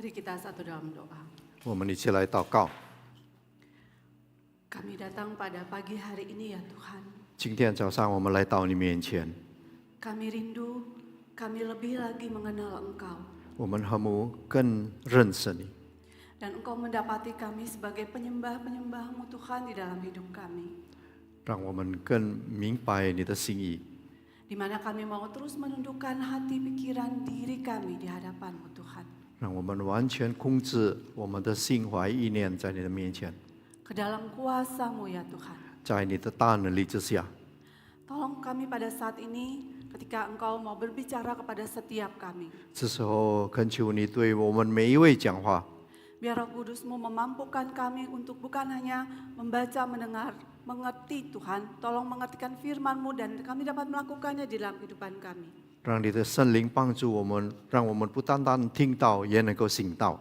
Mari kita satu dalam doa. 我们一起来祷告。 Kami datang pada pagi hari ini ya Tuhan. 今天早上我们来到你面前， Kami rindu, kami lebih lagi mengenal Engkau. 我们恨不更认识你， Dan Engkau mendapati kami sebagai penyembah-penyembah-Mu Tuhan di dalam hidup kami. 让我们更明白你的心意， Di mana kami mau terus menundukkan hati, pikiran, diri kami di hadapan-Mu Tuhan. 让我们完全控制我们的心怀意念在你的面前， Ke dalam kuasa-Mu ya Tuhan. 在你的大能力之下， Tolong kami pada saat ini ketika Engkau mau berbicara kepada setiap kami. 这时候恳求你对我们每一位讲话， Biar Roh Kudus-Mu memampukan kami untuk bukan hanya membaca, mendengar, mengerti Tuhan. Tolong mengertikan firman-Mu dan kami dapat melakukannya di dalam kehidupan kami. 让你的圣灵帮助我们，让我们不单单听到，也能够行道。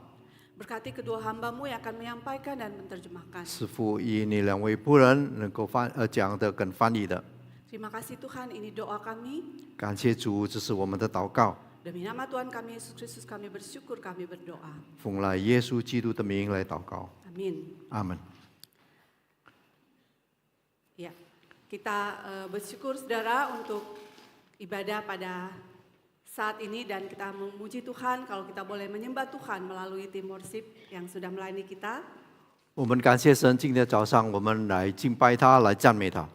Berkati kedua hamba-Mu yang akan menyampaikan dan menerjemahkan. 师父以你两位仆人能够讲的跟翻译的， Terima kasih Tuhan, ini doa kami. 感谢主，这是我们的祷告。 Demi nama Tuhan kami Yesus Kristus kami bersyukur, kami berdoa. 奉来耶稣基督的名来祷告， Amin. 阿门。 Ya, kita bersyukur saudara untuk ibadah pada saat ini dan kita memuji Tuhan kalau kita boleh menyembah Tuhan melalui tim worship yang sudah melayani kita. 我们感谢神，今天早上我们来敬拜他，来赞美他。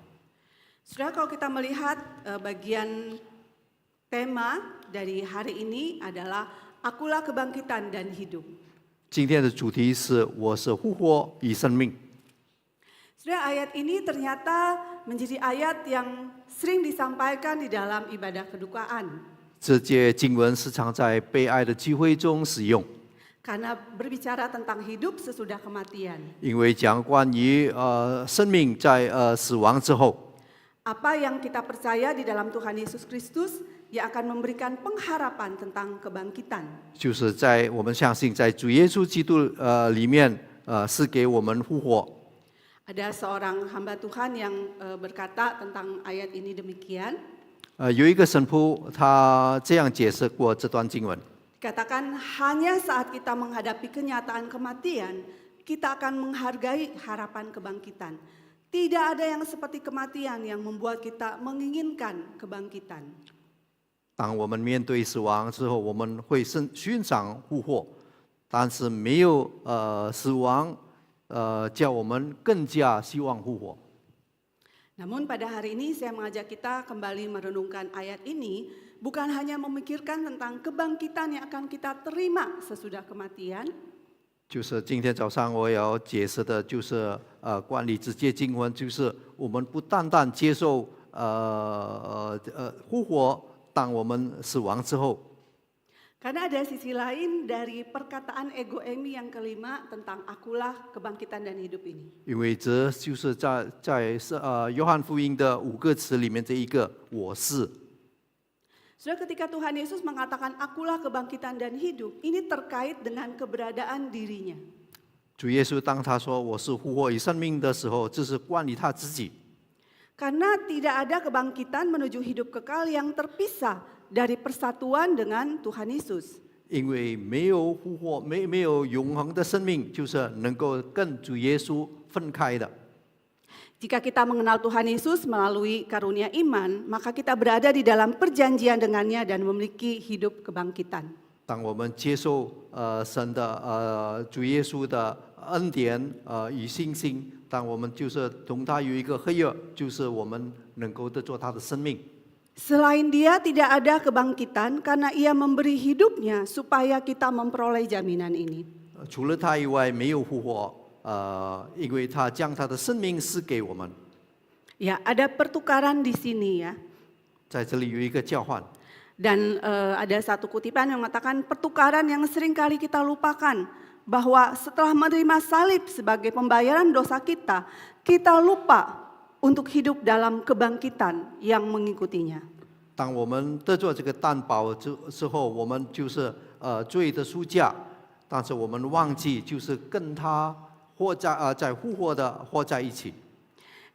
Saudara, kalau kita melihat bagian tema dari hari ini adalah Akulah Kebangkitan dan Hidup. 今天的主题是我是复活与生命。 Saudara, ayat ini ternyata menjadi ayat yang sering disampaikan di dalam ibadah kedukaan. 这节经文时常在悲哀的聚会中使用， Karena berbicara tentang hidup sesudah kematian. 因为讲关于生命在死亡之后， Apa yang kita percaya di dalam Tuhan Yesus Kristus, Dia akan memberikan pengharapan tentang kebangkitan. 就是在我们相信在主耶稣基督里面是给我们复活。 Ada seorang hamba Tuhan yang berkata tentang ayat ini demikian. 有一个神父他这样解释过这段经文。 Katakan hanya saat kita menghadapi kenyataan kematian, kita akan menghargai harapan kebangkitan. Tidak ada yang seperti kematian yang membuat kita menginginkan kebangkitan. 当我们面对死亡之后，我们会欣赏复活，但是没有死亡叫我们更加希望复活。 Namun pada hari ini saya mengajak kita kembali merenungkan ayat ini, bukan hanya memikirkan tentang kebangkitan yang akan kita terima sesudah kematian, 就是今天早上我要解释的，就是关于这节经文，就是我们不单单接受复活，当我们死亡之后， karena ada sisi lain dari perkataan ego Emi yang kelima tentang akulah kebangkitan dan hidup ini. 因为这就是在约翰福音的5个词里面这一个我是。 Sudah ketika Tuhan Yesus mengatakan akulah kebangkitan dan hidup, ini terkait dengan keberadaan dirinya. 主耶稣当他说我是复活与生命的时候，这是关于他自己。 Karena tidak ada kebangkitan menuju hidup kekal yang terpisah dari persatuan dengan Tuhan Yesus. 因为没有复活，没有永恒的生命，就是能够跟主耶稣分开的。 Jika kita mengenal Tuhan Yesus melalui karunia iman, maka kita berada di dalam perjanjian dengannya dan memiliki hidup kebangkitan. 当我们接受神的主耶稣的恩典与信心，当我们就是同他有一个合约，就是我们能够得做他的生命。 Selain Dia tidak ada kebangkitan karena Ia memberi hidupnya supaya kita memperoleh jaminan ini. 除了他以外，没有复活。因为他将他的生命赐给我们。 Ya, ada pertukaran di sini ya. 在这里有一个交换。 Dan ada satu kutipan yang mengatakan pertukaran yang sering kali kita lupakan. Bahwa setelah menerima salib sebagai pembayaran dosa kita, kita lupa untuk hidup dalam kebangkitan yang mengikutinya. 当我们得做这个担保之后，我们就是罪的赎价，但是我们忘记就是跟他在复活的活在一起。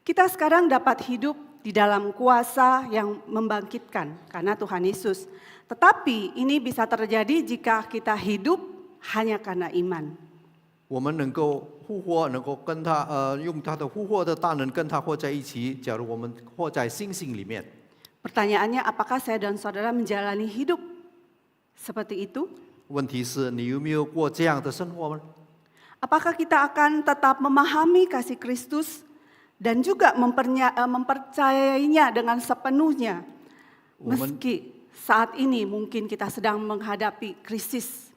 Kita sekarang dapat hidup di dalam kuasa yang membangkitkan karena Tuhan Yesus. Tetapi ini bisa terjadi jika kita hidup hanya karena iman. 我们能够复活，能够跟他用他的复活的大能跟他活在一起。假如我们活在信心里面， Pertanyaannya, apakah saya dan saudara menjalani hidup seperti itu? 问题是你有没有过这样的生活呢？ Apakah kita akan tetap memahami kasih Kristus dan juga mempercayainya dengan sepenuhnya? Meski saat ini mungkin kita sedang menghadapi krisis.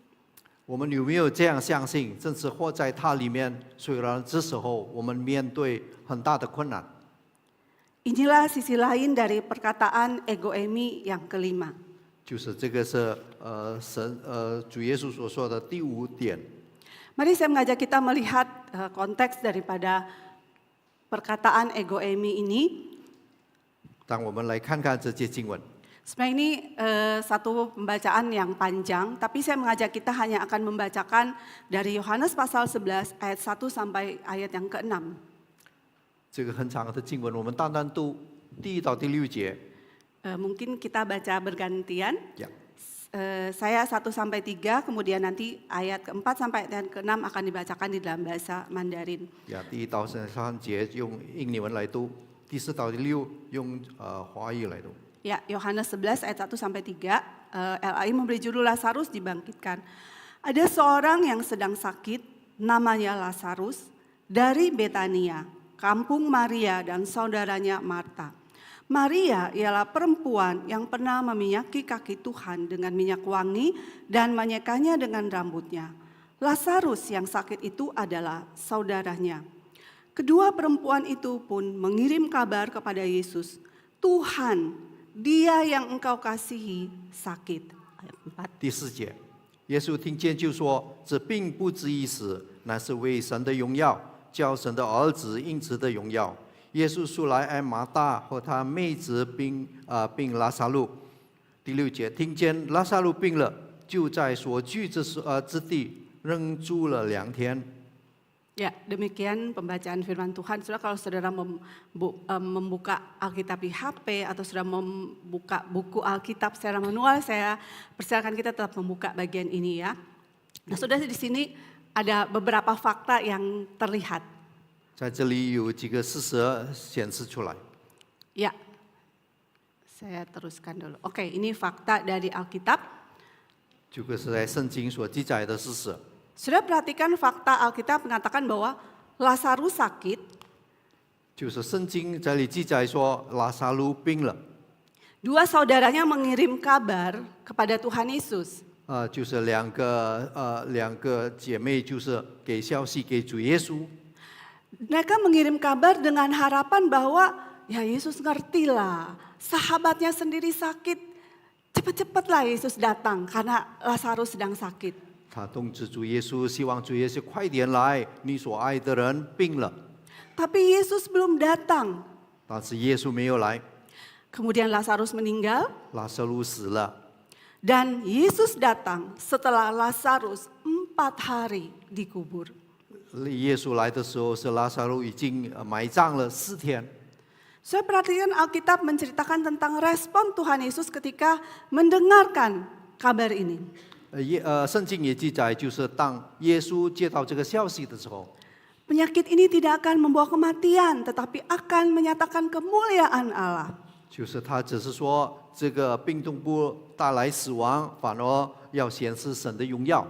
我们有没有这样相信？正是活在他里面，虽然这时候我们面对很大的困难。 Inilah sisi lain dari perkataan ego eimi yang kelima. 就是这个是主耶稣所说的第5点。 Mari saya mengajak kita melihat konteks daripada perkataan ego eimi ini. 当我们来看看这些经文， Sebenarnya ini satu pembacaan yang panjang, tapi saya mengajak kita hanya akan membacakan dari Yohanes pasal 11 ayat 1 sampai ayat yang ke-6. 这个很长的经文，我们单单读第1到第6节。 Mungkin kita baca bergantian. Ya. Saya 1 sampai 3, kemudian nanti ayat ke-4 sampai ayat ke-6 akan dibacakan di dalam bahasa Mandarin. 呀，第1到3节用印尼文来读，第4到第6用华语来读。 Ya, Yohanes 11 ayat 1 sampai 3, LAI memberi judul Lazarus dibangkitkan. Ada seorang yang sedang sakit, namanya Lazarus, dari Betania, kampung Maria dan saudaranya Marta. Maria ialah perempuan yang pernah meminyaki kaki Tuhan dengan minyak wangi dan menyekanya dengan rambutnya. Lazarus yang sakit itu adalah saudaranya. Kedua perempuan itu pun mengirim kabar kepada Yesus, Tuhan, Dia yang engkau kasihi sakit. Ayat 4. 第4节，耶稣听见就说：“这并不至于死，乃是为神的荣耀，叫神的儿子因此的荣耀。”耶稣素来爱马大和他妹子病拉撒路。第6节，听见拉撒路病了，就在所居之地仍住了2天。 Ya, demikian pembacaan firman Tuhan. Saudara, kalau saudara membuka Alkitab di HP atau saudara membuka buku Alkitab secara manual, saya persilakan kita tetap membuka bagian ini ya. Nah, saudara, di sini ada beberapa fakta yang terlihat. 在这里有几个事实显示出来。 Ya, saya teruskan dulu. Oke, ini fakta dari Alkitab. 这个是在圣经所记载的事实。 Saudara perhatikan fakta Alkitab mengatakan bahwa Lazarus sakit. 就是圣经这里记载说拉撒路病了。 Dua saudaranya mengirim kabar kepada Tuhan Yesus. 就是两个姐妹，就是给消息给主耶稣。 Mereka mengirim kabar dengan harapan bahwa ya Yesus ngertilah, sahabatnya sendiri sakit, cepat-cepatlah Yesus datang karena Lazarus sedang sakit. 他通知主耶稣，希望主耶稣快点来，你所爱的人病了。 Tapi Yesus belum datang. 但是耶稣没有来， Kemudian Lazarus meninggal 拉撒路死了。 dan Yesus datang setelah Lazarus 4 hari dikubur. 耶稣来的时候，是拉撒路已经埋葬了4天。 Saya perhatikan Alkitab menceritakan tentang respon Tuhan Yesus ketika mendengarkan kabar ini. 圣经也记载，就是当耶稣接到这个消息的时候， Penyakit ini tidak akan membawa kematian, tetapi akan menyatakan kemuliaan Allah. 就是他只是说这个病痛不带来死亡，反而要显示神的荣耀。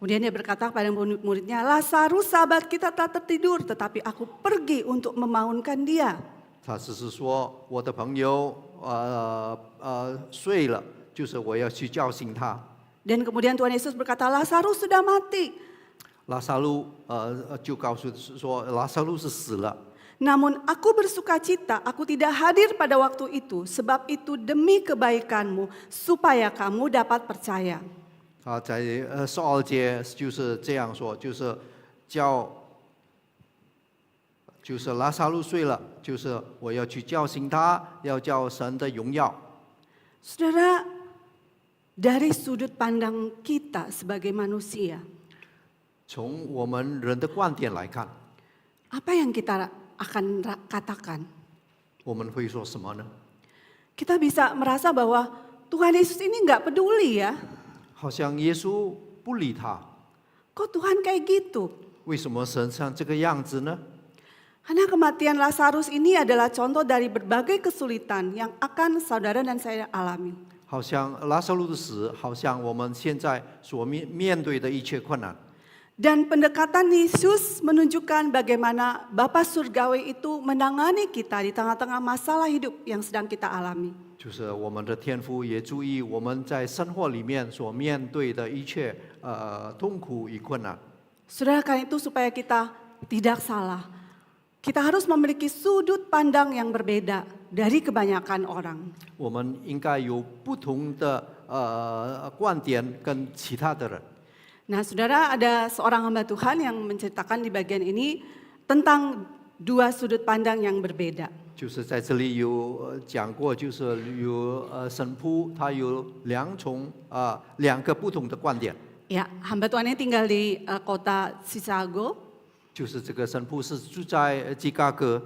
Kemudian dia berkata kepada murid-muridnya, Lazarus sahabat kita telah tertidur, tetapi aku pergi untuk membangunkan dia. 他只是说我的朋友睡了，就是我要去叫醒他。 Dan kemudian Tuhan Yesus berkata, Lazarus sudah mati. 拉撒路就告诉说拉撒路是死了。 Namun aku bersuka cita, aku tidak hadir pada waktu itu, sebab itu demi kebaikanmu, supaya kamu dapat percaya. 在12节就是这样说，就是拉撒路睡了，就是我要去叫醒他，要叫神的荣耀。 Saudara, dari sudut pandang kita sebagai manusia, 从我们人的观点来看， apa yang kita akan katakan? 我们会说什么呢？ Kita bisa merasa bahwa Tuhan Yesus ini nggak peduli ya. 好像耶稣不理他， Kok Tuhan kayak gitu? 为什么神像这个样子呢？ Karena kematian Lazarus ini adalah contoh dari berbagai kesulitan yang akan saudara dan saya alami. 好像拉撒路的死，好像我们现在所面对的一切困难。 Dan pendekatan Yesus menunjukkan bagaimana Bapa Surgawi itu menangani kita di tengah-tengah masalah hidup yang sedang kita alami. 就是我们的天父也注意我们在生活里面所面对的一切痛苦与困难。 Saudara, karena itu supaya kita tidak salah, kita harus memiliki sudut pandang yang berbeda dari kebanyakan orang. 我们应该有不同的观点跟其他的人。 Nah, saudara, ada seorang hamba Tuhan yang menceritakan di bagian ini tentang dua sudut pandang yang berbeda. 就是在这里有讲过，就是有神父他有两个不同的观点。 Ya, hamba Tuhan ini tinggal di kota Chicago. 就是这个神父是住在芝加哥，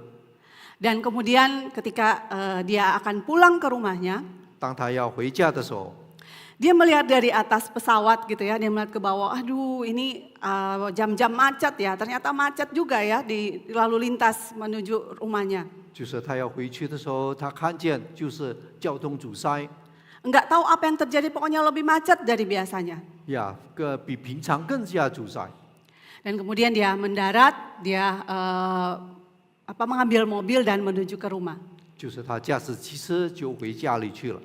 Dan kemudian ketika dia akan pulang ke rumahnya, 当他要回家的时候， dia melihat dari atas pesawat gitu ya, dia melihat ke bawah, aduh ini jam-jam macet ya, ternyata macet juga ya di lalu lintas menuju rumahnya. 就是他要回去的时候，他看见就是交通阻塞， Enggak tahu apa yang terjadi, pokoknya lebih macet dari biasanya. 呀，比平常更加阻塞。 Dan kemudian dia mendarat, dia mengambil mobil dan menuju ke rumah. 就是他驾驶汽车就回家里去了。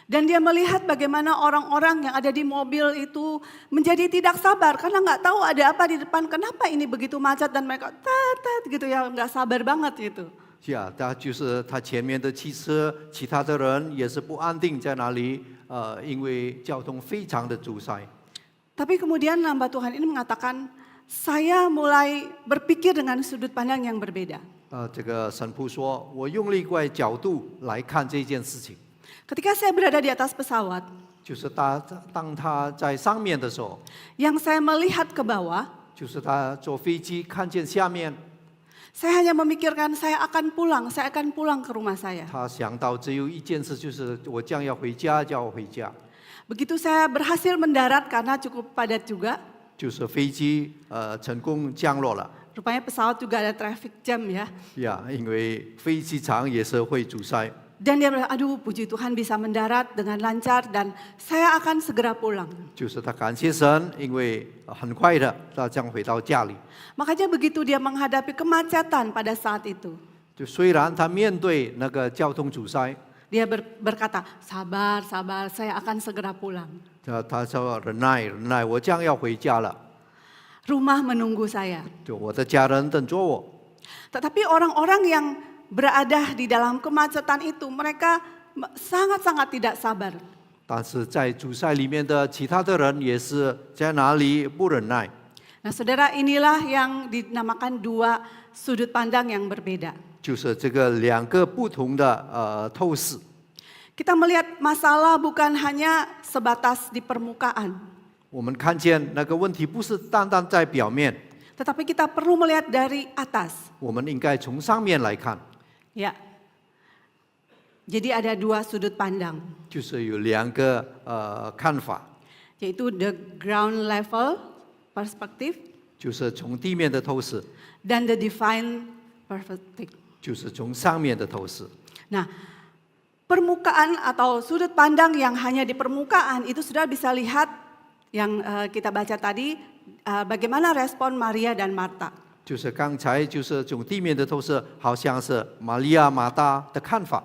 Dan dia melihat bagaimana orang-orang yang ada di mobil itu menjadi tidak sabar karena nggak tahu ada apa di depan, kenapa ini begitu macet dan mereka tet gitu ya, nggak sabar banget gitu. 呀，就是他前面的汽车，其他的人也是不安定在那里，因为交通非常的阻塞。 Tapi kemudian hamba Tuhan ini mengatakan, saya mulai berpikir dengan sudut pandang yang berbeda. 这个神父说，我用另外角度来看这件事情， Ketika saya berada di atas pesawat, 就是当他在上面的时候， yang saya melihat ke bawah, 就是他坐飞机看见下面， saya hanya memikirkan saya akan pulang ke rumah saya. 他想到只有一件事，就是我将要回家，叫我回家。 Begitu saya berhasil mendarat karena cukup padat juga, 就是飞机成功降落了， rupanya pesawat juga ada traffic jam ya. 呀，因为飞机场也是会阻塞。 Dan dia bilang, aduh puji Tuhan bisa mendarat dengan lancar dan saya akan segera pulang. 就是他感谢神，因为很快的他将回到家里。 Makanya begitu dia menghadapi kemacetan pada saat itu, 就虽然他面对那个交通阻塞， dia berkata, sabar, saya akan segera pulang. 他说忍耐，我将要回家了， Rumah menunggu saya. 就我的家人等着我。 Tetapi orang-orang yang berada di dalam kemacetan itu, mereka sangat-sangat tidak sabar. 但是在阻塞里面的其他的人也是在哪里不忍耐。 Nah saudara, inilah yang dinamakan dua sudut pandang yang berbeda. 就是这个两个不同的透视。 Kita melihat masalah bukan hanya sebatas di permukaan, 我们看见那个问题不是单单在表面， tetapi kita perlu melihat dari atas. 我们应该从上面来看。 Ya. Jadi ada dua sudut pandang, 就是有两个看法， yaitu the ground level perspective 就是从地面的透视， dan the divine perspective. 就是从上面的透视。 Nah, permukaan atau sudut pandang yang hanya di permukaan itu sudah bisa lihat yang kita baca tadi, bagaimana respon Maria dan Marta. 就是刚才就是从地面的透视，好像是玛利亚、马大的看法。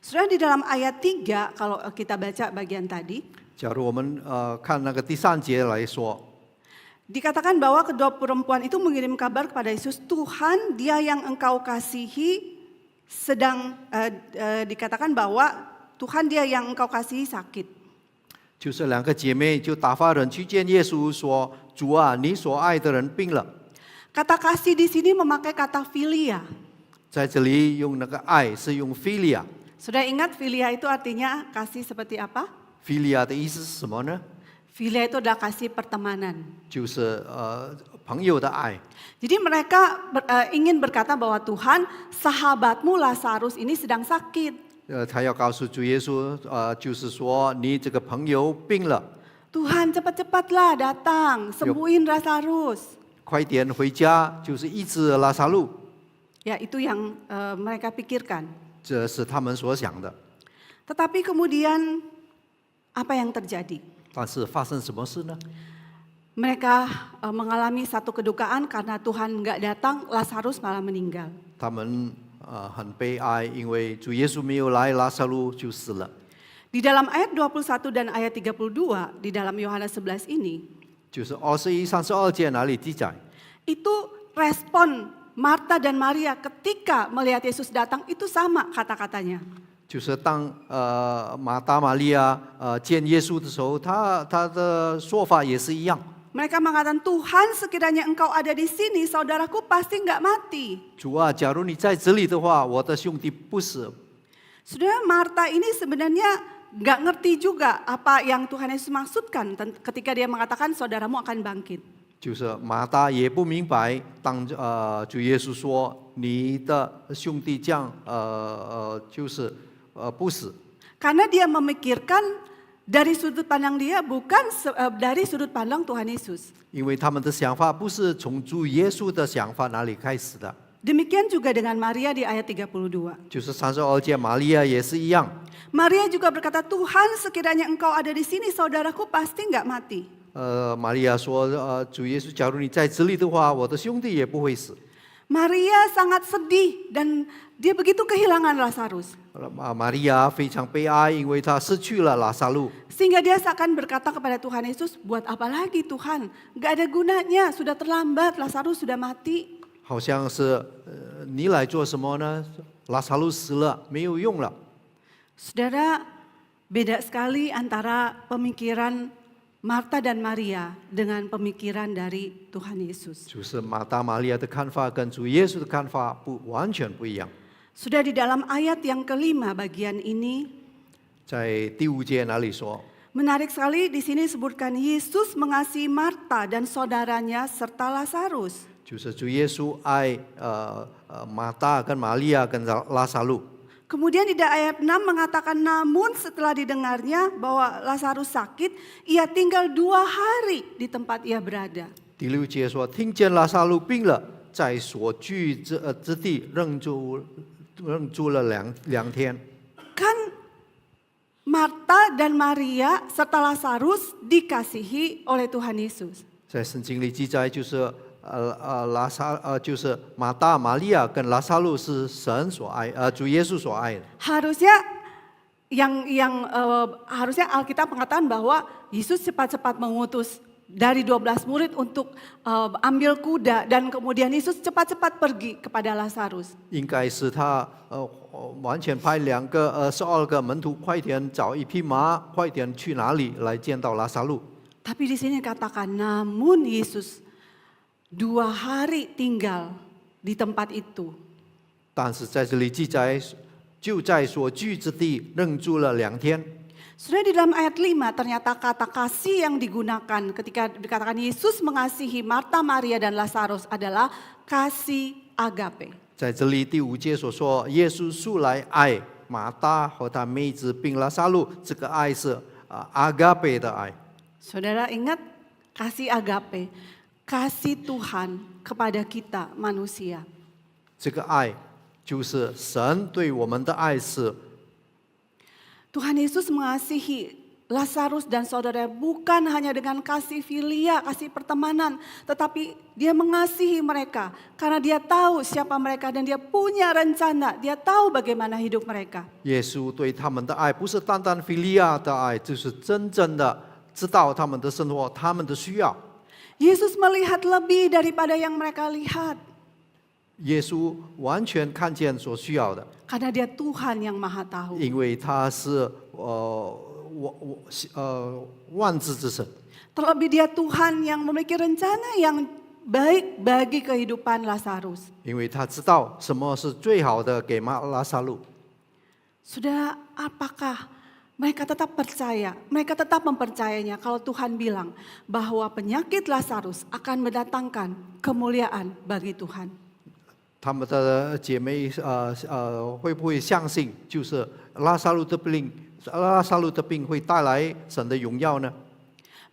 Sudah di dalam ayat 3 kalau kita baca bagian tadi, 假如我们看那个第3节来说， dikatakan bahwa kedua perempuan itu mengirim kabar kepada Yesus, Tuhan dia yang engkau kasihi sedang dikatakan bahwa Tuhan dia yang engkau kasihi sakit. 就是两个姐妹就打发人去见耶稣说：“主啊，你所爱的人病了。” Kata kasih di sini memakai kata filia. 在这里用那个爱是用 philia。 Sudah ingat filia itu artinya kasih seperti apa? philia 的意思是什么呢？ Filia itu adalah kasih pertemanan. 就是朋友的爱。 Jadi mereka ingin berkata bahwa Tuhan, sahabatmu Lazarus ini sedang sakit. 他要告诉主耶稣，就是说你这个朋友病了。Tuhan cepat-cepatlah datang, sembuhin Lazarus. 快点回家，就是医治拉撒路， Ya, itu yang mereka pikirkan. 这是他们所想的。 Tetapi kemudian apa yang terjadi? 但是发生什么事呢？ Mereka mengalami satu kedukaan karena Tuhan nggak datang, Lazarus malah meninggal. 他们很悲哀，因为主耶稣没有来，拉撒路就死了。 Di dalam ayat 21 dan ayat 32 di dalam Yohanes 11 ini, 就是21、32节那里记载， itu respon Marta dan Maria ketika melihat Yesus datang itu sama kata-katanya. 就是当马大玛利亚见耶稣的时候，他的说法也是一样。 Mereka mengatakan, Tuhan sekiranya engkau ada di sini, saudaraku pasti nggak mati. 主啊，假如你在这里的话，我的兄弟不死。 Saudara, Marta ini sebenarnya nggak ngerti juga apa yang Tuhan Yesus maksudkan ketika dia mengatakan saudaramu akan bangkit. 就是马大也不明白，当主耶稣说你的兄弟将就是不死， Karena dia memikirkan dari sudut pandang dia bukan dari sudut pandang Tuhan Yesus. 因为他们的想法不是从主耶稣的想法那里开始的。 Demikian juga dengan Maria di ayat 32. 就是32节，玛利亚也是一样。 Maria juga berkata, Tuhan sekiranya engkau ada di sini, saudaraku pasti nggak mati. 玛利亚说，主耶稣，假如你在这里的话，我的兄弟也不会死。 Maria sangat sedih dan dia begitu kehilangan Lazarus. 玛利亚非常悲哀，因为她失去了拉撒路， Sehingga dia seakan berkata kepada Tuhan Yesus, buat apa lagi Tuhan? Nggak ada gunanya, sudah terlambat, Lazarus sudah mati. 好像是你来做什么呢？拉撒路死了，没有用了。 Saudara, beda sekali antara pemikiran Marta dan Maria dengan pemikiran dari Tuhan Yesus. 就是马大、玛利亚的看法跟主耶稣的看法完全不一样。 Sudah di dalam ayat yang kelima bagian ini, 在第5节那里说， menarik sekali di sini disebutkan Yesus mengasihi Marta dan saudaranya serta Lazarus. 就是主耶稣爱马大跟玛利亚跟拉撒路。 Kemudian di ayat 6 mengatakan, namun setelah didengarnya bahwa Lazarus sakit, ia tinggal 2 hari di tempat ia berada. 第6节说，听见拉撒路病了，在所居之地愣住了两天。 Kan Marta dan Maria serta Lazarus dikasihi oleh Tuhan Yesus. 在圣经里记载，就是就是马大、玛利亚跟拉撒路是神所爱，主耶稣所爱的。 Harusnya harusnya Alkitab mengatakan bahwa Yesus cepat-cepat mengutus dari 12 murid untuk ambil kuda dan kemudian Yesus cepat-cepat pergi kepada Lazarus. 应该是他完全派12个门徒，快点找一匹马，快点去哪里来见到拉撒路。 Tapi di sini katakan, namun Yesus 2 hari tinggal di tempat itu. 但是在这里记载，就在所居之地愣住了2天。 Sudah di dalam ayat 5 ternyata kata kasih yang digunakan ketika dikatakan Yesus mengasihi Marta, Maria dan Lazarus adalah kasih agape. 在这里第5节所说，耶稣素来爱马大和他妹子并拉撒路，这个爱是阿嘎贝的爱。 Saudara ingat kasih agape, kasih Tuhan kepada kita manusia. 这个爱就是神对我们的爱是。 Tuhan Yesus mengasihi Lazarus dan saudara bukan hanya dengan kasih filia, kasih pertemanan, tetapi dia mengasihi mereka karena dia tahu siapa mereka dan dia punya rencana, dia tahu bagaimana hidup mereka. 耶稣对他们的爱不是单单菲利亚的爱，就是真正的知道他们的生活，他们的需要。 Yesus melihat lebih daripada yang mereka lihat. 耶稣完全看见所需要的， Karena dia Tuhan yang maha tahu. 因为他是万知之神。 Terlebih dia Tuhan yang memiliki rencana yang baik bagi kehidupan Lazarus. 因为他知道什么是最好的给拉撒路。 Saudara, apakah mereka tetap percaya, mereka tetap mempercayainya kalau Tuhan bilang bahwa penyakit Lazarus akan mendatangkan kemuliaan bagi Tuhan. 他们的姐妹会不会相信，就是拉撒路的病会带来神的荣耀呢？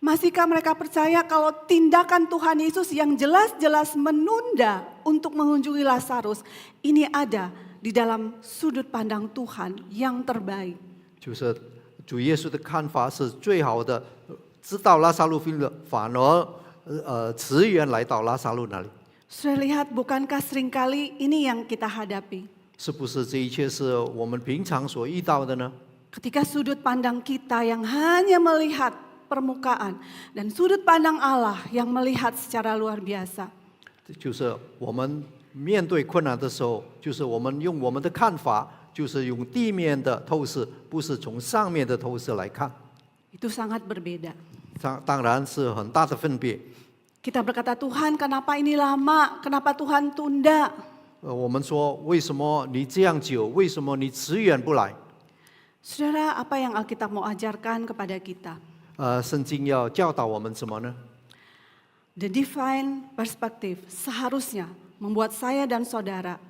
Masihkah mereka percaya kalau tindakan Tuhan Yesus yang jelas-jelas menunda untuk mengunjungi Lazarus ini ada di dalam sudut pandang Tuhan yang terbaik? 就是主耶稣的看法是最好的，知道拉撒路病了，反而迟延来到拉撒路那里。 Sudah lihat, bukankah seringkali ini yang kita hadapi? 是不是这一切是我们平常所遇到的呢？ Ketika sudut pandang kita yang hanya melihat permukaan dan sudut pandang Allah yang melihat secara luar biasa. 就是我们面对困难的时候，就是我们用我们的看法，就是用地面的透视，不是从上面的透视来看。 Itu sangat berbeda. 当然是很大的分别。 Kita berkata, Tuhan kenapa ini lama? Kenapa Tuhan tunda? 我们说为什么你这样久？为什么你迟延不来？ Saudara, apa yang Alkitab mau ajarkan kepada kita? 圣经要教导我们什么呢？ The divine perspective seharusnya membuat saya dan saudara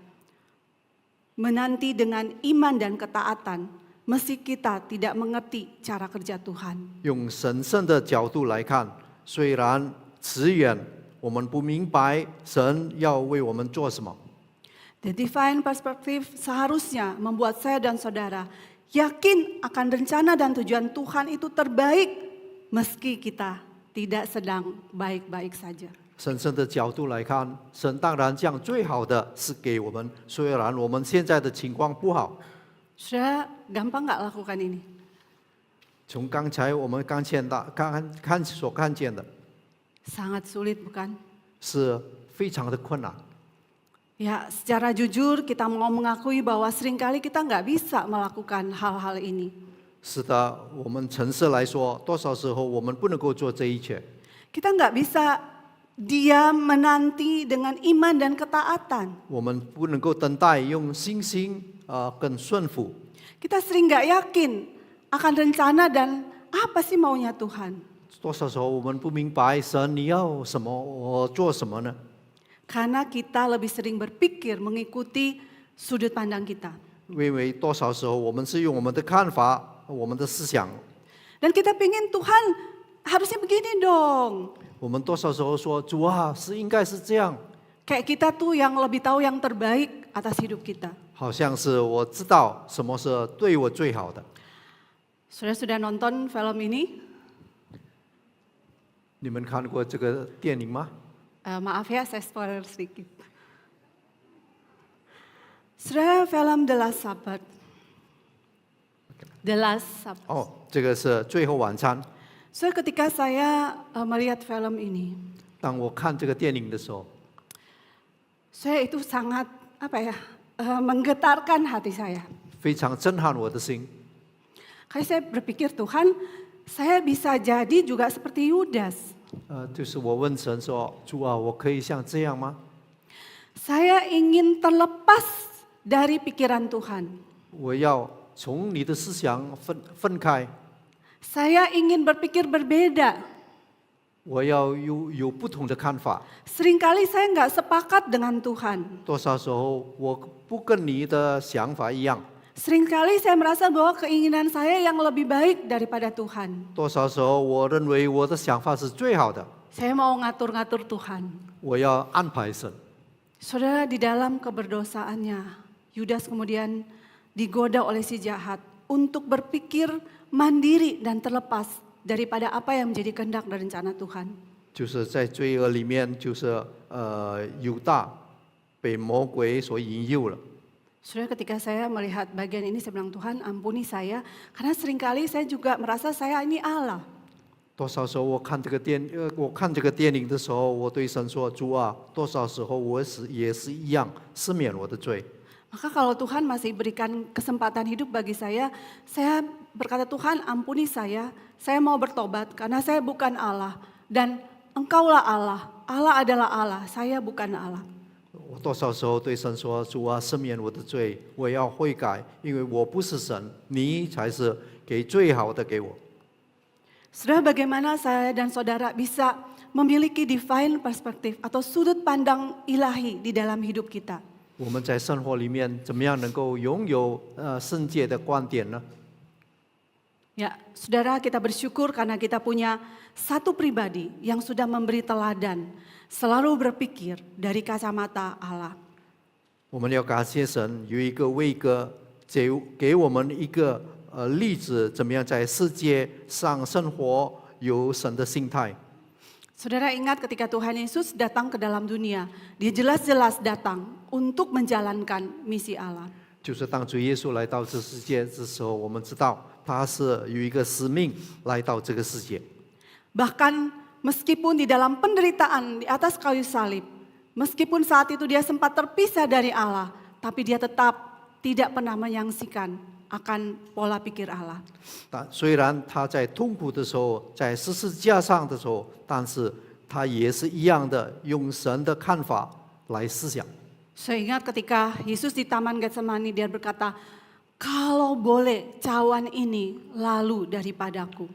menanti dengan iman dan ketaatan, meski kita tidak mengerti cara kerja Tuhan. 用神圣的角度来看，虽然迟延，我们不明白神要为我们做什么。 The divine perspective seharusnya membuat saya dan saudara yakin akan rencana dan tujuan Tuhan itu terbaik, meski kita tidak sedang baik-baik saja. 神圣的角度来看，神当然将最好的是给我们，虽然我们现在的情况不好。 Saudara, gampang nggak lakukan ini? 从刚才我们所看见的， Sangat sulit, bukan? 是非常的困难。 Ya, secara jujur kita mau mengakui bahwa seringkali kita nggak bisa melakukan hal-hal ini. 是的，我们诚实来说，多少时候我们不能够做这一切。 Kita nggak bisa diam menanti dengan iman dan ketaatan. 我们不能够等待，用信心跟顺服。 Kita sering nggak yakin akan rencana dan apa sih maunya Tuhan. 多少时候我们不明白神你要什么，我做什么呢？ Karena kita lebih sering berpikir mengikuti sudut pandang kita. 因为多少时候我们是用我们的看法、我们的思想， Dan kita pingin Tuhan harusnya begini dong. 我们多少时候说主啊，是应该是这样， Kayak kita tuh yang lebih tahu yang terbaik atas hidup kita. 好像是我知道什么是对我最好的。 Sudah nonton film ini? 你们看过这个电影吗？ Maaf ya, saya spoiler sedikit. Saudara, film The Last Supper. The Last Supper. 哦，这个是最后晚餐。 Saudara, ketika saya melihat film ini, 当我看这个电影的时候， saya itu sangat menggetarkan hati saya. 非常震撼我的心。 Karena saya berpikir, Tuhan, saya bisa jadi juga seperti Yudas. 就是我问神说：“主啊，我可以像这样吗？ Saya ingin terlepas dari pikiran Tuhan. 我要从你的思想分开， Saya ingin berpikir berbeda. 我要有不同的看法。 Seringkali saya nggak sepakat dengan Tuhan. 多少时候我不跟你的想法一样， Seringkali saya merasa bahwa keinginan saya yang lebih baik daripada Tuhan. 多少时候我认为我的想法是最好的， Saya mau ngatur-ngatur Tuhan. 我要安排神。 Saudara, di dalam keberdosaannya, Yudas kemudian digoda oleh si jahat untuk berpikir mandiri dan terlepas daripada apa yang menjadi kehendak dan rencana Tuhan. 就是在罪恶里面，就是犹大被魔鬼所引诱了。 Saudara, ketika saya melihat bagian ini, saya bilang, Tuhan ampuni saya, karena seringkali saya juga merasa saya ini Allah. 多少时候我看这个电影的时候，我对神说：“主啊，多少时候我也是一样，赦免我的罪。” Maka kalau Tuhan masih berikan kesempatan hidup bagi saya berkata, Tuhan ampuni saya mau bertobat karena saya bukan Allah. Dan Engkaulah Allah, Allah adalah Allah, saya bukan Allah. 我多少时候对神说：“主啊，赦免我的罪，我要悔改，因为我不是神，你才是给最好的给我。” Saudara, bagaimana saya dan saudara bisa memiliki divine perspective atau sudut pandang ilahi di dalam hidup kita? 我们在生活里面怎么样能够拥有圣洁的观点呢？ Ya, saudara, kita bersyukur karena kita punya satu pribadi yang sudah memberi teladan, selalu berpikir dari kacamata Allah. 我们要感谢神，有一个位格给我们一个例子，怎么样在世界上生活，有神的心态。 Saudara ingat ketika Tuhan Yesus datang ke dalam dunia, dia jelas-jelas datang untuk menjalankan misi Allah. 就是当主耶稣来到这世界的时候，我们知道他是有一个使命来到这个世界。 Bahkan meskipun di dalam penderitaan di atas kayu salib, meskipun saat itu dia sempat terpisah dari Allah, tapi dia tetap tidak pernah menyaksikan akan pola pikir Allah. 但虽然他在痛苦的时候，在十字架上的时候，但是他也是一样的用神的看法来思想。 Saya ingat ketika Yesus di Taman Getsemani dia berkata, kalau boleh cawan ini lalu daripadaku.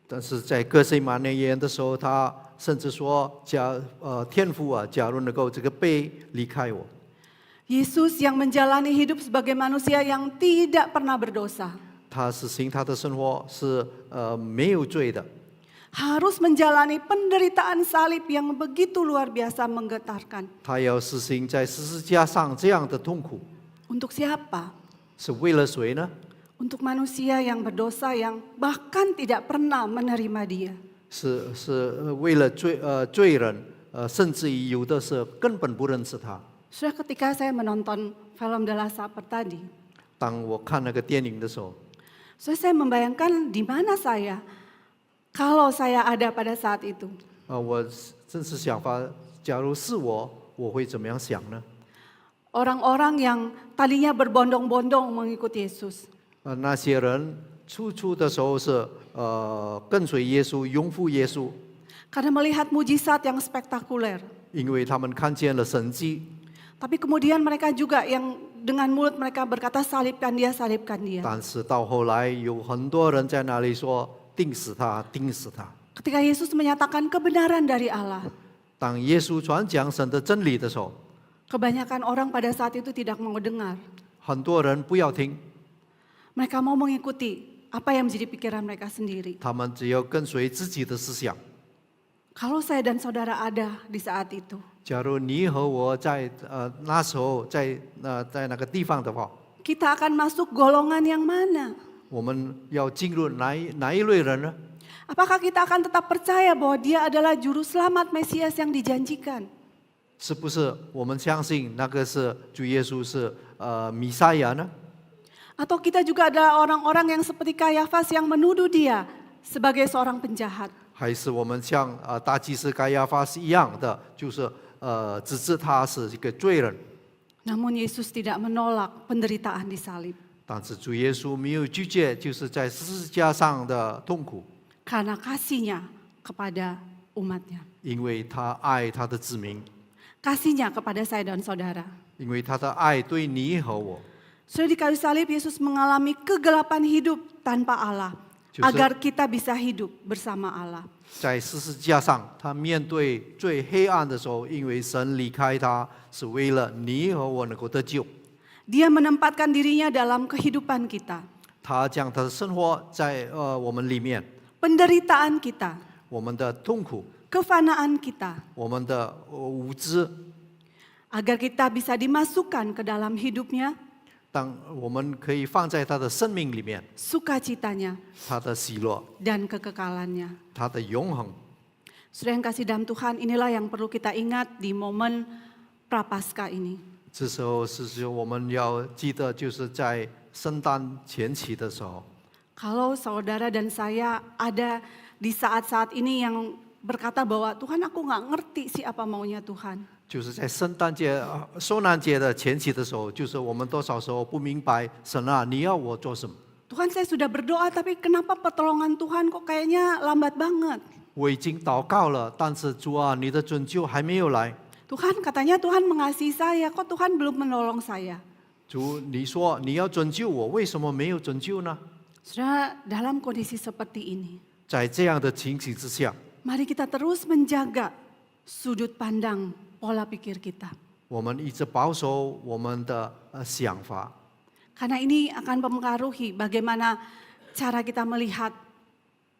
但是在哥西玛内园的时候，他甚至说：“天父啊，假如能够这个杯离开我。” Yesus yang menjalani hidup sebagai manusia yang tidak pernah berdosa. 他实行他的生活是没有罪的， Harus menjalani penderitaan salib yang begitu luar biasa menggetarkan. 他要实行在十字架上这样的痛苦， Untuk siapa? 是为了谁呢？ Untuk manusia yang berdosa yang bahkan tidak pernah menerima dia. 是为了罪人，甚至于有的是根本不认识他。 Sudah ketika saya menonton film The Last Supper tadi, 当我看那个电影的时候， saya membayangkan di mana saya kalau saya ada pada saat itu. 我真是想法，假如是我会怎么样想呢？ Orang-orang yang tadinya berbondong-bondong mengikut Yesus. 那些人初的时候是跟随耶稣，拥护耶稣， Karena melihat mujizat yang spektakuler. 因为他们看见了神迹。 Tapi kemudian mereka juga yang dengan mulut mereka berkata salibkan dia, salibkan dia. 但是到后来有很多人在那里说钉死他，钉死他。 Ketika Yesus menyatakan kebenaran dari Allah, 当耶稣传讲神的真理的时候， kebanyakan orang pada saat itu tidak mau dengar. 很多人不要听， Mereka mau mengikuti apa yang menjadi pikiran mereka sendiri. 他们只要跟随自己的思想。 Kalau saya dan saudara ada di saat itu, 假如你和我在那时候在那个地方的话， kita akan masuk golongan yang mana? 我们要进入哪一类人呢？ Apakah kita akan tetap percaya bahwa dia adalah juru selamat Mesias yang dijanjikan? 是不是我们相信那个是主耶稣是弥赛亚呢？ Atau kita juga adalah orang-orang yang seperti Kayafas yang menuduh dia sebagai seorang penjahat? 还是我们像大祭司该亚法是一样的，就是指责他是一个罪人？ Namun Yesus tidak menolak penderitaan di salib. 但是主耶稣没有拒绝，就是在十字架上的痛苦， Karena kasihnya kepada umatnya. 因为他爱他的子民， Kasihnya kepada saya dan saudara. 因为他的爱对你和我。 Sudah di kayu salib Yesus mengalami kegelapan hidup tanpa Allah. Agar kita bisa hidup bersama Allah. 在十字架上，他面对最黑暗的时候，因为神离开他，是为了你和我能够得救。 Dia menempatkan dirinya dalam kehidupan kita. 他将他的生活在我们里面， Penderitaan kita, 我们的痛苦， kefanaan kita. 我们的无知， Agar kita bisa dimasukkan ke dalam hidupnya, 当我们可以放在他的生命里面， sukacitanya 他的喜乐， dan kekekalannya. 他的永恒。 Saudara yang kasih dalam Tuhan, inilah yang perlu kita ingat di momen Prapaskah ini. 这时候是我们要记得，就是在圣诞前期的时候， Kalau saudara dan saya ada di saat-saat ini yang berkata bahwa Tuhan aku nggak ngerti sih apa maunya Tuhan. 就是在圣诞节、受难节的前期的时候，就是我们多少时候不明白神啊，你要我做什么？ Tuhan saya sudah berdoa tapi kenapa pertolongan Tuhan kok kayaknya lambat banget. 我已经祷告了，但是主啊，你的拯救还没有来。 Tuhan katanya Tuhan mengasihi saya, kok Tuhan belum menolong saya. 主，你说你要拯救我，为什么没有拯救呢？ Saudara, dalam kondisi seperti ini, 在这样的情形之下， mari kita terus menjaga sudut pandang pola pikir kita. 我们一直保守我们的想法， Karena ini akan mempengaruhi bagaimana cara kita melihat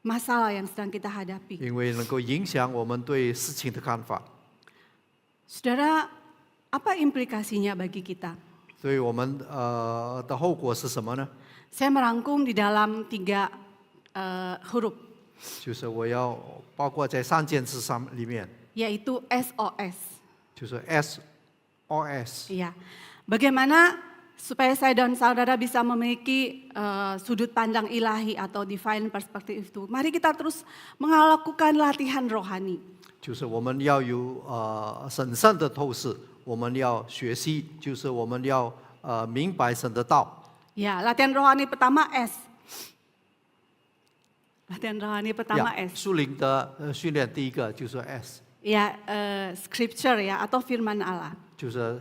masalah yang sedang kita hadapi. 因为能够影响我们对事情的看法。 Saudara, apa implikasinya bagi kita? 所以我们的后果是什么呢？ Saya merangkum di dalam 3 huruf, 就是我要包括在3件事上里面， yaitu SOS. 就是 SOS。 Iya. Bagaimana supaya saya dan saudara bisa memiliki sudut pandang ilahi atau divine perspective itu? Mari kita terus melakukan latihan rohani. 就是我们要有审慎的透视，我们要学习，就是我们要明白神的道。 Ya, latihan rohani pertama S. Latihan rohani pertama 呀 S. 属灵的训练第一个就是 S， Ya, scripture ya atau firman Allah. 就是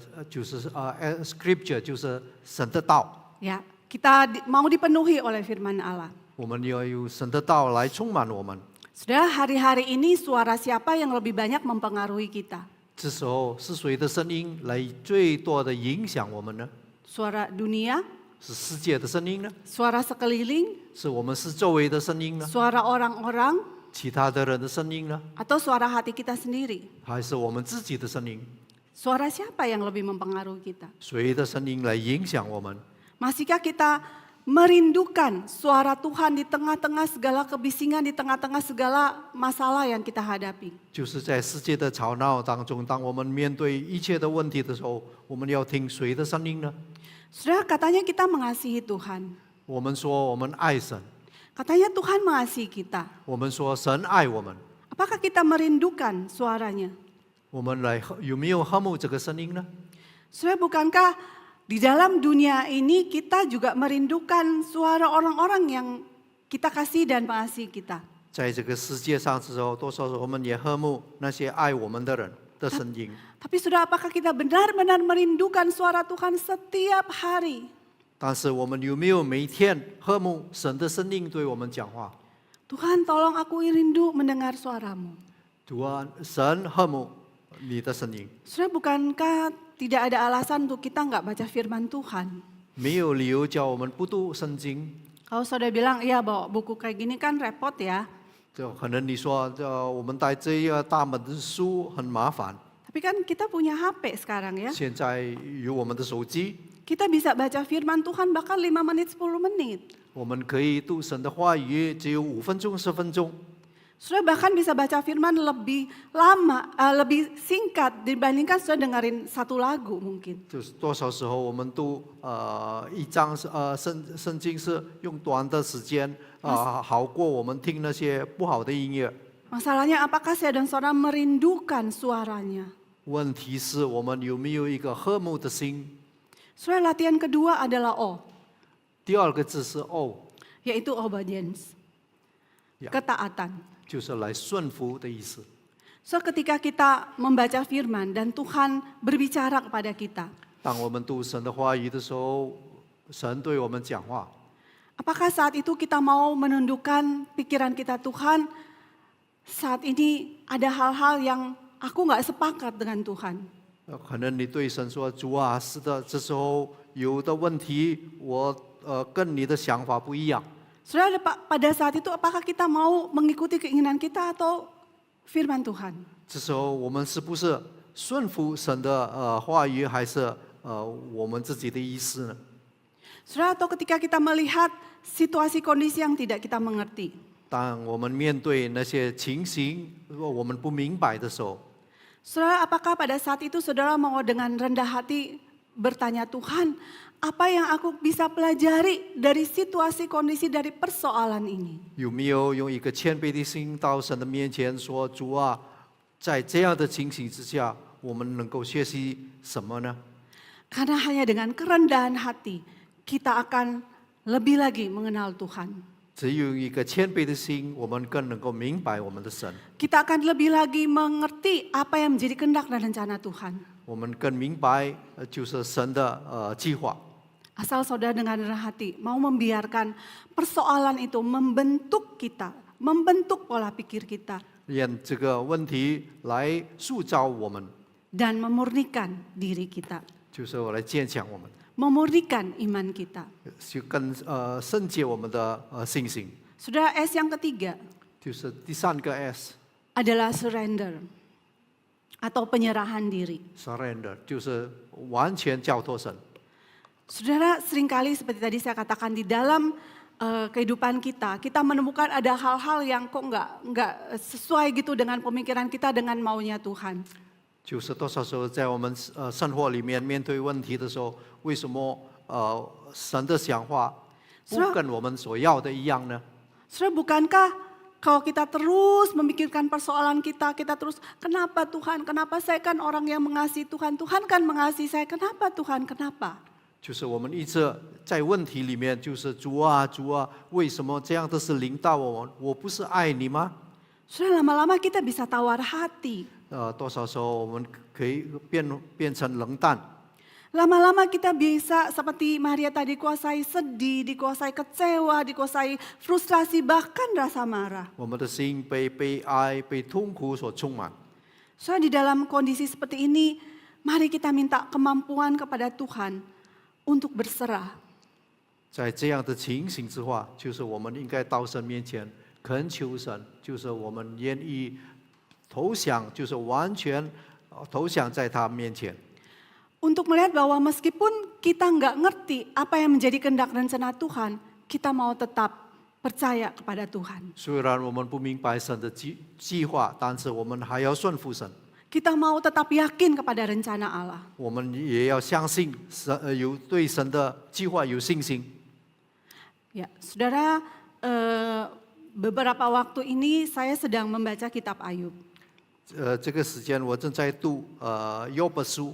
scripture 就是神的道， Ya, kita mau dipenuhi oleh firman Allah. 我们要有神的道来充满我们。 Saudara, hari-hari ini suara siapa yang lebih banyak mempengaruhi kita? 这时候是谁的声音来最多的影响我们呢？ Suara dunia, 是世界的声音呢？ suara sekeliling, 是我们四周围的声音呢？ suara orang-orang, 其他的人的声音呢？ atau suara hati kita sendiri? 还是我们自己的声音？ Suara siapa yang lebih mempengaruhi kita? 谁的声音来影响我们？ Masihkah kita merindukan suara Tuhan di tengah-tengah segala kebisingan, di tengah-tengah segala masalah yang kita hadapi? 就是在世界的吵闹当中，当我们面对一切的问题的时候，我们要听谁的声音呢？ Saudara, katanya kita mengasihi Tuhan. 我们说我们爱神， Katanya Tuhan mengasihi kita. 我们说神爱我们， Apakah kita merindukan suaranya? 我们有没有恨慕这个声音呢？ Saudara, bukankah di dalam dunia ini kita juga merindukan suara orang-orang yang kita kasih dan mengasihi kita? 在这个世界上的时候，多少我们也恨慕那些爱我们的人的声音。 Tapi saudara, apakah kita benar-benar merindukan suara Tuhan setiap hari? 但是我们有没有每天恨慕神的声音对我们讲话？ Tuhan, tolong aku rindu mendengar suaramu. 主啊，神恨慕你的声音， Saudara, bukankah tidak ada alasan untuk kita nggak baca firman Tuhan? 没有理由叫我们不读圣经。 Kalau saudara bilang, iya bawa buku kayak gini kan repot ya. 就可能你说，我们带这一大本的书很麻烦。 Tapi kan kita punya HP sekarang ya. 现在有我们的手机， Kita bisa baca firman Tuhan bahkan 5 menit, 10 menit. 我们可以读神的话语，只有5分钟、10分钟。 Saudara bahkan bisa baca firman lebih lama, lebih singkat dibandingkan saudara dengerin satu lagu mungkin. 就是多少时候我们读一章圣经是用短的时间好过我们听那些不好的音乐。 Masalahnya apakah saya dan saudara merindukan suaranya? 问题是我们有没有一个和睦的心？ Saudara, latihan kedua adalah O, 第二个字是 O， yaitu obedience, Ya. ketaatan. 就是来顺服的意思。 So ketika kita membaca firman dan Tuhan berbicara kepada kita, 当我们读神的话语的时候，神对我们讲话， apakah saat itu kita mau menundukkan pikiran kita, Tuhan, saat ini ada hal-hal yang aku nggak sepakat dengan Tuhan. 可能你对神说：“主啊，是的，这时候有的问题，我跟你的想法不一样。” Saudara, pada saat itu apakah kita mau mengikuti keinginan kita atau firman Tuhan? 这时候我们是不是顺服神的话语，还是我们自己的意思呢？ Saudara, atau ketika kita melihat situasi kondisi yang tidak kita mengerti. 当我们面对那些情形，如果我们不明白的时候， Saudara, apakah pada saat itu saudara mau dengan rendah hati bertanya, Tuhan, apa yang aku bisa pelajari dari situasi kondisi dari persoalan ini? 有没有用一个谦卑的心到神的面前说：“主啊，在这样的情形之下，我们能够学习什么呢？” Karena hanya dengan kerendahan hati kita akan lebih lagi mengenal Tuhan. 只有一个谦卑的心，我们更能够明白我们的神， Kita akan lebih lagi mengerti apa yang menjadi kehendak dan rencana Tuhan. 我们更明白就是神的计划。 Asal saudara dengan rendah hati mau membiarkan persoalan itu membentuk kita, membentuk pola pikir kita, 让这个问题来塑造我们， dan memurnikan diri kita. 就是来坚强我们， memurnikan iman kita. 去圣洁我们的信心， Saudara, S yang ketiga 就是第三个 S adalah surrender atau penyerahan diri. surrender，就是完全交托神。 Saudara, seringkali seperti tadi saya katakan di dalam kehidupan kita, kita menemukan ada hal-hal yang kok nggak sesuai gitu dengan pemikiran kita, dengan maunya Tuhan. 就是多少时候在我们生活里面面对问题的时候，为什么神的想法不跟我们所要的一样呢？ Saudara, bukankah kalau kita terus memikirkan persoalan kita, kita terus, kenapa Tuhan, kenapa saya kan orang yang mengasihi Tuhan, Tuhan kan mengasihi saya, kenapa Tuhan, kenapa? 就是我们一直在问题里面，就是主啊主啊，为什么这样的事临到我？我不是爱你吗？ Saudara, lama-lama kita bisa tawar hati. 多少时候我们可以变成冷淡， Lama-lama kita bisa seperti Maria tadi dikuasai sedih, dikuasai kecewa, dikuasai frustrasi, bahkan rasa marah. 我们的心被悲哀、被痛苦所充满。 Saudara, di dalam kondisi seperti ini, mari kita minta kemampuan kepada Tuhan untuk berserah. 在这样的情形之下，就是我们应该到神面前恳求神，就是我们愿意投降，就是完全投降在他面前。 Untuk melihat bahwa meskipun kita nggak ngerti apa yang menjadi kehendak rencana Tuhan, kita mau tetap percaya kepada Tuhan. 虽然我们不明白神的计划，但是我们还要顺服神。 Kita mau tetap yakin kepada rencana Allah. 我们也要相信神，对神的计划有信心。 Ya, saudara, beberapa waktu ini saya sedang membaca kitab Ayub. 这个时间我正在读约伯书。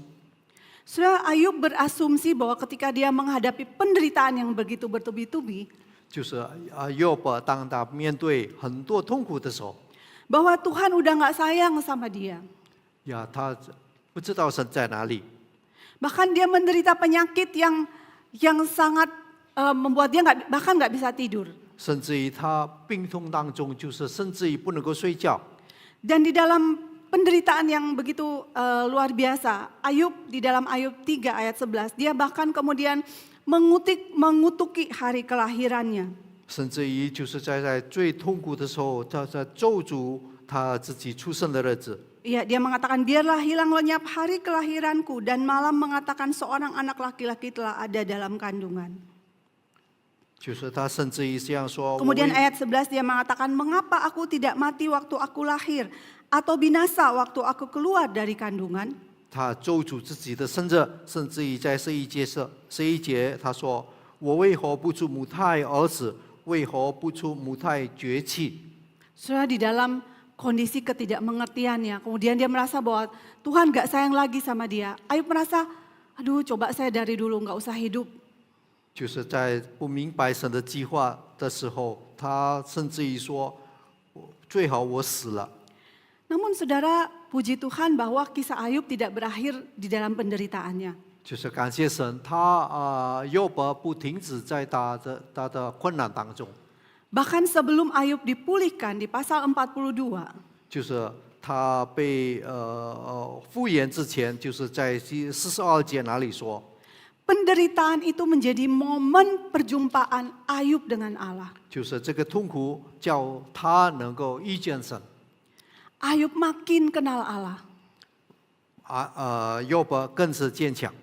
Saudara, Ayub berasumsi bahwa ketika dia menghadapi penderitaan yang begitu bertubi-tubi, 就是约伯当他面对很多痛苦的时候， bahwa Tuhan udah nggak sayang sama dia. 呀，他不知道神在哪里。 Bahkan dia menderita penyakit yang sangat membuat dia bahkan nggak bisa tidur. 甚至于他病痛当中，就是甚至于不能够睡觉。 Dan di dalam penderitaan yang begitu luar biasa, Ayub di dalam Ayub 3 ayat 11, dia bahkan kemudian mengutuki hari kelahirannya. 甚至于就是在最痛苦的时候，他在咒诅他自己出生的日子。 Iya, dia mengatakan, biarlah hilang lenyap hari kelahiranku, dan malam mengatakan seorang anak laki-laki telah ada dalam kandungan. 就是他甚至于这样说。 Kemudian ayat 11 dia mengatakan, mengapa aku tidak mati waktu aku lahir, atau binasa waktu aku keluar dari kandungan? 他咒诅自己的生日，甚至于在11节他说：“我为何不出母胎儿子？为何不出母胎绝气？” Saudara, di dalam kondisi ketidakmengertiannya, kemudian dia merasa bahwa Tuhan gak sayang lagi sama dia. Ayub merasa, aduh coba saya dari dulu gak usah hidup. 就是在不明白神的计划的时候，他甚至于说：“最好我死了。” Namun saudara, puji Tuhan bahwa kisah Ayub tidak berakhir di dalam penderitaannya. 就是感谢神，约伯不停止在他的困难当中。 Bahkan sebelum Ayub dipulihkan di pasal 42, 就是他被复原之前，就是在42节那里说， penderitaan itu menjadi momen perjumpaan Ayub dengan Allah. 就是这个痛苦叫他能够遇见神。 Ayub makin kenal Allah. 约伯更是坚强，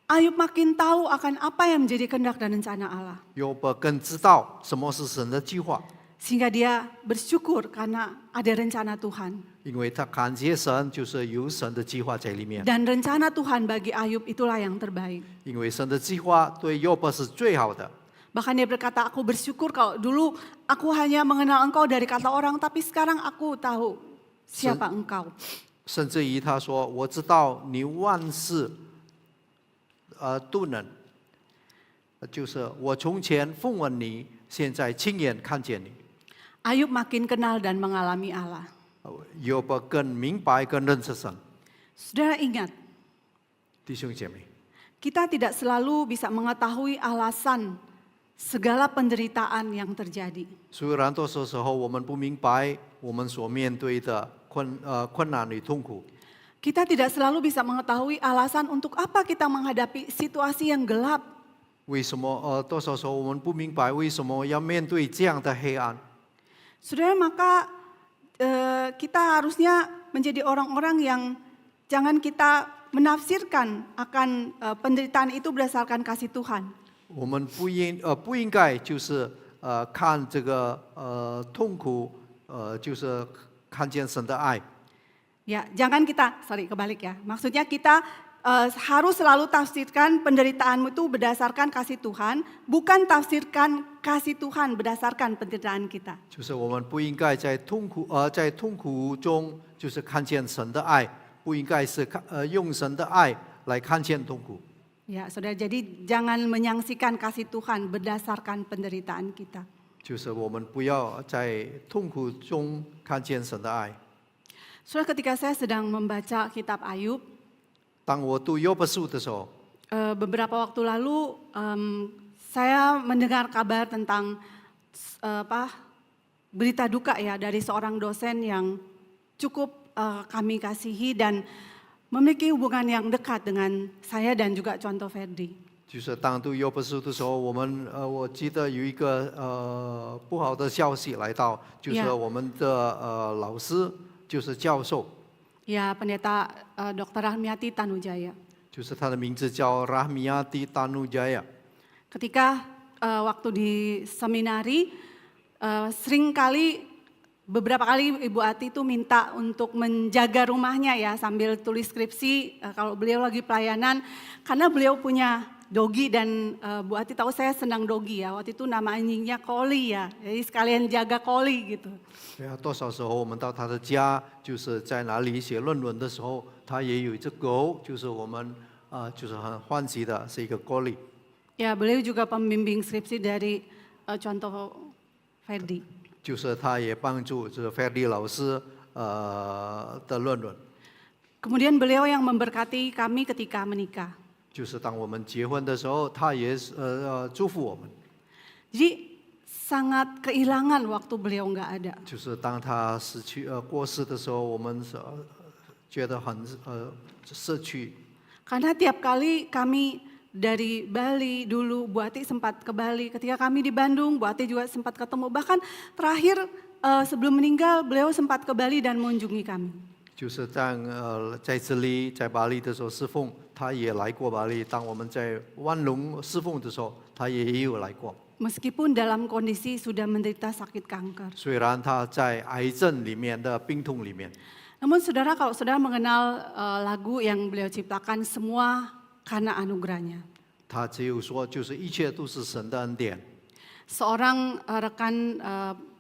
Ayub makin tahu akan apa yang menjadi kehendak dan rencana Allah. 约伯更知道什么是神的计划， Sehingga dia bersyukur karena ada rencana Tuhan. 因为他感谢神，就是有神的计划在里面。 Dan rencana Tuhan bagi Ayub itulah yang terbaik. 因为神的计划对约伯是最好的。 Bahkan dia berkata, aku bersyukur kalau dulu aku hanya mengenal engkau dari kata orang, tapi sekarang aku tahu siapa engkau. 甚至于他说：“我知道你万事都能。”就是我从前奉闻你，现在亲眼看见你。 Ayub makin kenal dan mengalami Allah. 约伯更明白、更认识神。 Saudara ingat, 弟兄姐妹， kita tidak selalu bisa mengetahui alasan segala penderitaan yang terjadi. 虽然多数时候我们不明白我们所面对的困难与痛苦， Kita tidak selalu bisa mengetahui alasan untuk apa kita menghadapi situasi yang gelap. 为什么多少时候我们不明白为什么要面对这样的黑暗？ Saudara, maka kita harusnya menjadi orang-orang yang jangan kita menafsirkan akan penderitaan itu berdasarkan kasih Tuhan. 我们不应该就是看这个痛苦就是看见神的爱。 Ya, jangan kita, kebalik ya. Maksudnya kita harus selalu tafsirkan penderitaanmu itu berdasarkan kasih Tuhan, bukan tafsirkan kasih Tuhan berdasarkan penderitaan kita. 就是我们不应该在痛苦中就是看见神的爱，不应该是用神的爱来看见痛苦。 Ya, saudara, jadi jangan menyaksikan kasih Tuhan berdasarkan penderitaan kita. 就是我们不要在痛苦中看见神的爱。 Saudara, ketika saya sedang membaca kitab Ayub, 当我读约伯书的时候， beberapa waktu lalu saya mendengar kabar tentang berita duka ya dari seorang dosen yang cukup kami kasihi dan memiliki hubungan yang dekat dengan saya dan juga Contoh Ferdi. 就是当读约伯书的时候，我记得有一个不好的消息来到，就是我们的老师就是教授， Ya, pendeta Dr. Rahmiati Tanujaya. 就是他的名字叫 Rahmiati Tanujaya。 Ketika waktu di seminari, seringkali beberapa kali Ibu Ati itu minta untuk menjaga rumahnya ya sambil tulis skripsi kalau beliau lagi pelayanan, karena beliau punya dogi dan Bu Ati tahu saya senang dogi ya. Waktu itu nama anjingnya Koli ya, jadi sekalian jaga Koli gitu. 对啊，多少时候我们到他的家，就是在哪里写论文的时候，他也有一只狗，就是我们就是很欢喜的，是一个 Collie。 Ya, beliau juga pembimbing skripsi dari Contoh Ferdi. 就是他也帮助这个 Ferdi 老师的论文。 Kemudian beliau yang memberkati kami ketika menikah. 就是当我们结婚的时候，他也祝福我们。 Jadi sangat kehilangan waktu beliau nggak ada. 就是当他过世的时候，我们觉得很失去。 Karena tiap kali kami dari Bali dulu, Bu Ati sempat ke Bali. Ketika kami di Bandung, Bu Ati juga sempat ketemu. Bahkan terakhir sebelum meninggal, beliau sempat ke Bali dan mengunjungi kami. 就是在这里在巴黎的时候侍奉，他也来过巴黎。当我们在万隆侍奉的时候，他也有来过。 Meskipun dalam kondisi sudah menderita sakit kanker. 虽然他在癌症里面的病痛里面， Namun saudara, kalau saudara mengenal lagu yang beliau ciptakan, semua karena anugerahnya. 他只有说，就是一切都是神的恩典。 Seorang rekan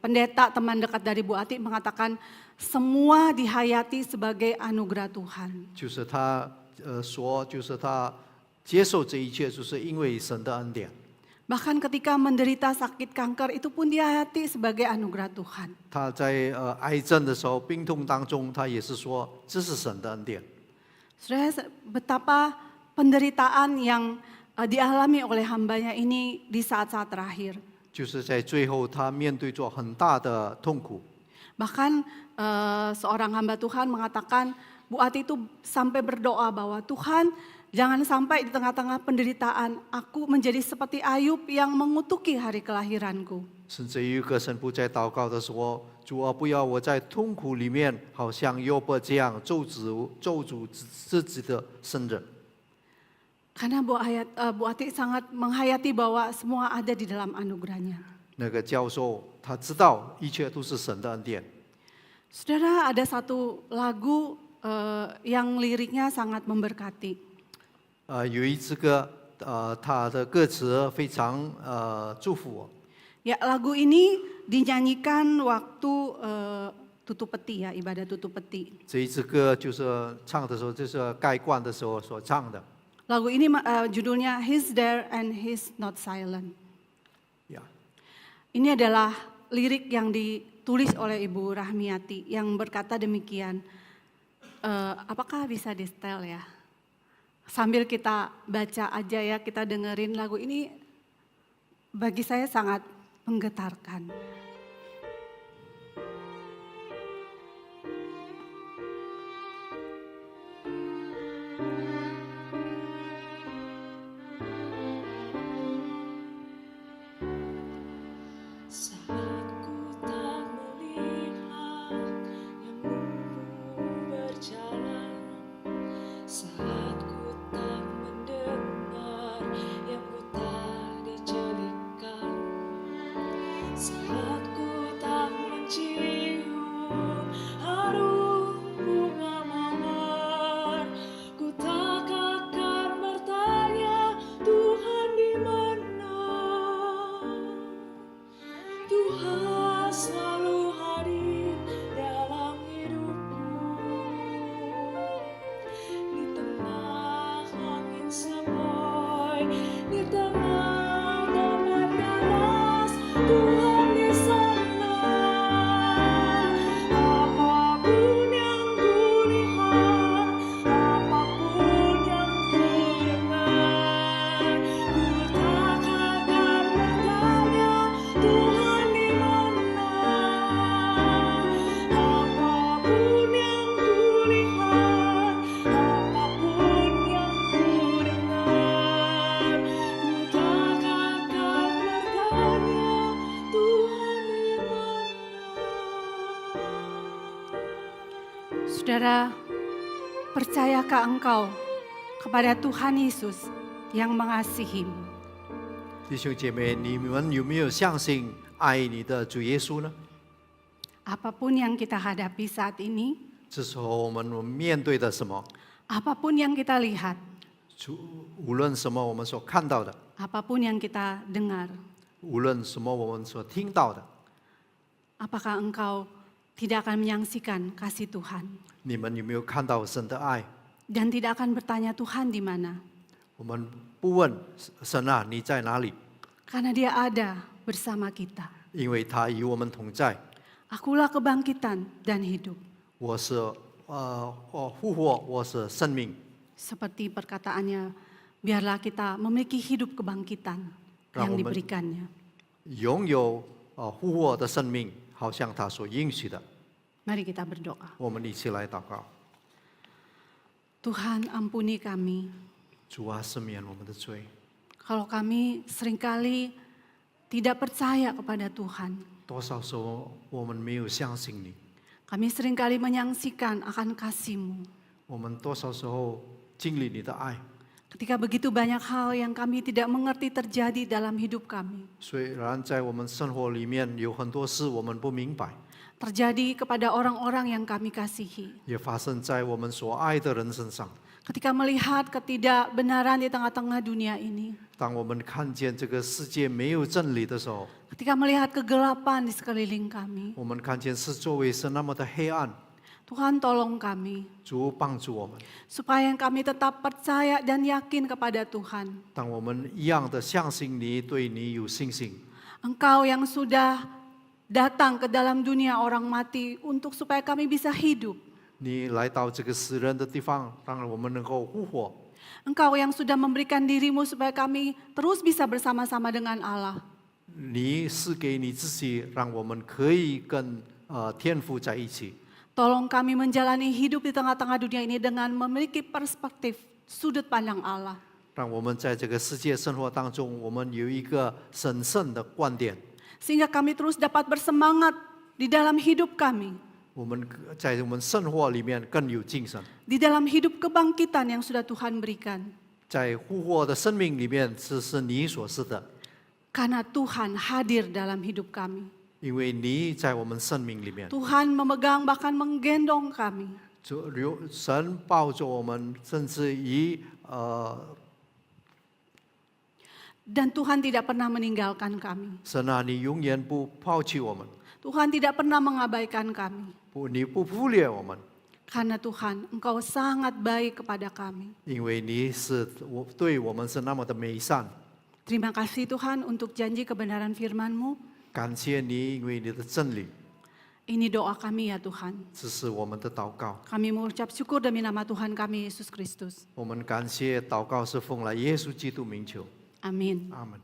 pendeta teman dekat dari Bu Ati mengatakan semua dihayati sebagai anugerah Tuhan. 就是他说，就是他接受这一切，就是因为神的恩典。 Bahkan ketika menderita sakit kanker itu pun dihayati sebagai anugerah Tuhan. 他在癌症的时候，病痛当中，他也是说这是神的恩典。 Saudara, betapa penderitaan yang dialami oleh hambanya ini di saat-saat terakhir. 就是在最后，他面对着很大的痛苦。 Bahkan seorang hamba Tuhan mengatakan, Bu Ati itu sampai berdoa bahwa Tuhan jangan sampai di tengah-tengah penderitaan aku menjadi seperti Ayub yang mengutuki hari kelahiranku. 甚至有一个神父在祷告的时候，主啊，不要我在痛苦里面，好像约伯这样咒诅自己的生日。 Karena Bu Ati sangat menghayati bahwa semua ada di dalam anugerahnya. 那个教授他知道一切都是神的恩典。 Saudara, ada satu lagu yang liriknya sangat memberkati. 有一支歌，他的歌词非常祝福我。 Ya, lagu ini dinyanyikan waktu tutup peti ya, ibadah tutup peti. 这一支歌就是唱的时候，就是盖棺的时候所唱的。 Lagu ini judulnya He's There and He's Not Silent. Ya. Ini adalah lirik yang ditulis oleh Ibu Rahmiati yang berkata demikian. Apakah bisa di setel ya? Sambil kita baca aja ya, kita dengerin lagu ini bagi saya sangat menggetarkan. mencium harum bunga mawar. Ku tak akan bertanya Tuhan di mana. Tuhan selalu hadir dalam hidupku. Di tengah angin semoi, di tengah ombak deras, Tuhan di sana. Apapun yang kulihat, apapun yang kudengar, ku tak akan bertanya Tuhan di mana. Apapun yang kulihat, apapun yang kudengar, ku tak akan bertanya Tuhan di mana. Saudara, percayakah engkau kepada Tuhan Yesus yang mengasihimu? 弟兄姐妹，你们有没有相信爱你的主耶稣呢？ Apapun yang kita hadapi saat ini, 这时候我们面对的什么？ apapun yang kita lihat, 无论什么我们所看到的， apapun yang kita dengar, 无论什么我们所听到的， apakah engkau tidak akan menyaksikan kasih Tuhan 你们有没有看到神的爱？ dan tidak akan bertanya Tuhan di mana? 我们不问神啊，你在哪里？ Karena Dia ada bersama kita. 因为他与我们同在。 Akulah kebangkitan dan hidup. 我是复活，我是生命。 Seperti perkataannya, biarlah kita memiliki hidup kebangkitan yang Rahman. diberikannya. 拥有复活的生命，好像他所应许的。 Mari kita berdoa. 我们一起来祷告。 Tuhan, ampuni kami. 主啊，赦免我们的罪。 Kalau kami seringkali tidak percaya kepada Tuhan. 多少时候我们没有相信你？ Kami seringkali menyaksikan akan kasih-Mu. 我们多少时候经历你的爱？ Ketika begitu banyak hal yang kami tidak mengerti terjadi dalam hidup kami. 虽然在我们生活里面有很多事我们不明白， Terjadi kepada orang-orang yang kami kasihi. 也发生在我们所爱的人身上。 Ketika melihat ketidakbenaran di tengah-tengah dunia ini. 当我们看见这个世界没有真理的时候， Ketika melihat kegelapan di sekeliling kami. 我们看见是周围是那么的黑暗。 Tuhan tolong kami. 主帮助我们， Supaya kami tetap percaya dan yakin kepada Tuhan. 当我们一样的相信你，对你有信心。 Engkau yang sudah datang ke dalam dunia orang mati untuk supaya kami bisa hidup. 你来到这个死人的地方，让我们能够复活。 Engkau yang sudah memberikan dirimu supaya kami terus bisa bersama-sama dengan Allah. 你是给你自己，让我们可以跟天父在一起。 Tolong kami menjalani hidup di tengah-tengah dunia ini dengan memiliki perspektif sudut pandang Allah. 让我们在这个世界生活当中，我们有一个神圣的观点。 Sehingga kami terus dapat bersemangat di dalam hidup kami. 我们在我们生活里面更有精神， Di dalam hidup kebangkitan yang sudah Tuhan berikan. 在复活的生命里面，这是你所是的， Karena Tuhan hadir dalam hidup kami. 因为你在我们生命里面， Tuhan memegang bahkan menggendong kami. 神抱着我们，甚至于Dan Tuhan tidak pernah meninggalkan kami. 神啊，你永远不抛弃我们， Tuhan tidak pernah mengabaikan kami. 你不忽略我们， Karena Tuhan, Engkau sangat baik kepada kami. 因为你是对我们是那么的美善。 Terima kasih Tuhan untuk janji kebenaran firman-Mu. 感谢你，因为你的真理， Ini doa kami ya Tuhan. 这是我们的祷告。 Kami mengucap syukur demi nama Tuhan kami Yesus Kristus. 我们感谢祷告是奉了耶稣基督名求， Amin. 阿门。